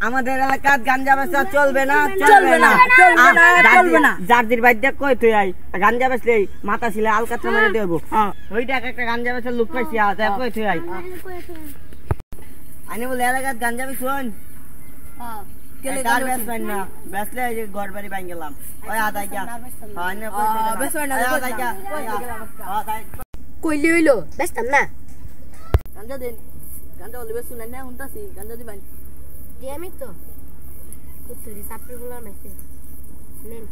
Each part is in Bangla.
আমাদের এলাকার গাঞ্জা বেচা চলবে না জার্দির বাইর দেখ কই তুই আই গাঞ্জা বেচলে মাথা ছিলে আলকাতরা মেরে দেবো ওইটা একটা গাঞ্জা বেচার লোক পাইছি দেখ কই তুই আই আইনে বলে এলাকার গাঞ্জা বেচুন ঘর বাড়ি ভাঙ গেলাম কইলে হইলো বেচতাম না গাঞ্জা দেন গাঞ্জা বলে বেশ শুনেন না শুনতাছি গাঞ্জা দিবেন আমি তো কুত্তুরি সাপড়ি বলার মেসে নেন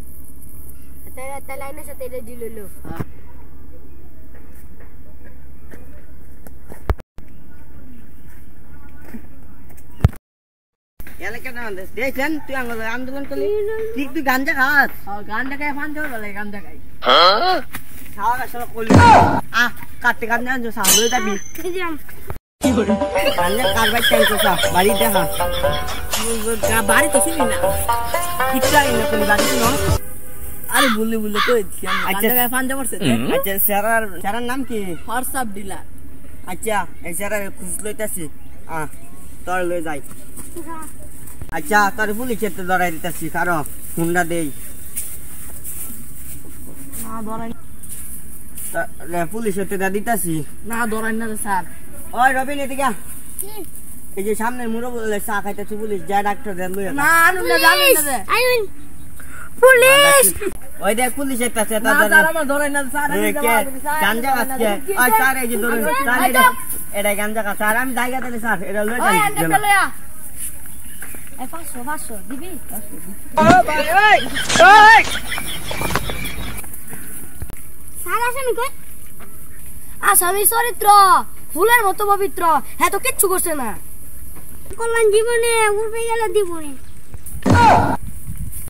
তাহলে আইনের সাথে এটা দিল লো দেখছেন তুই আন্দোলন করলি ঠিক তুই গাঞ্জা খাস গাঞ্জা খাই ফান যাবে বলে গাঞ্জা খাই খাওয়া আসলে করলি কাটতে গাঞ্জা আনছো সামনে যাবি গাঞ্জা কারবার চাইছো বাড়ি দেখা বাড়ি তো শুনি না ইচ্ছা না তুমি বাড়ি ন আরে বললে বললে তো গাঞ্জা খাই ফান যাবছে আচ্ছা স্যারের নাম কি হোয়াটসঅ্যাপ ডিলার আচ্ছা এই স্যারের খুঁজ লইতাছি তোর লই যাই আচ্ছা তোর পুলিশের তো ধরাই দিতেছি কারো হুন্ডা দেই না ধরাই পুলিশের তো দিতেছি না ধরাই না স্যার ওই রবিন এদিকে এই যে সামনে মুড়ো বলে চা খাইতেছি পুলিশ যা ডাক্তার দেন লই না আনুন না জানেন না আইন পুলিশ ওই দেখ পুলিশ একটা আছে না স্যার আমার ধরাই না স্যার আমি গাঞ্জা খাচ্ছে ওই স্যার এই যে ধরুন স্যার এটা গাঞ্জা খাচ্ছে আর আমি জায়গা দিলে স্যার এটা লই যাই এ 500 দিবি ও ভাই ওই স্যার আসামি কই আসামি চরিত্র ফুলের মতো পবিত্র হ্যাঁ তো কিচ্ছু করছে না কল্যাণ জীবনে উড়বে গেলে দিব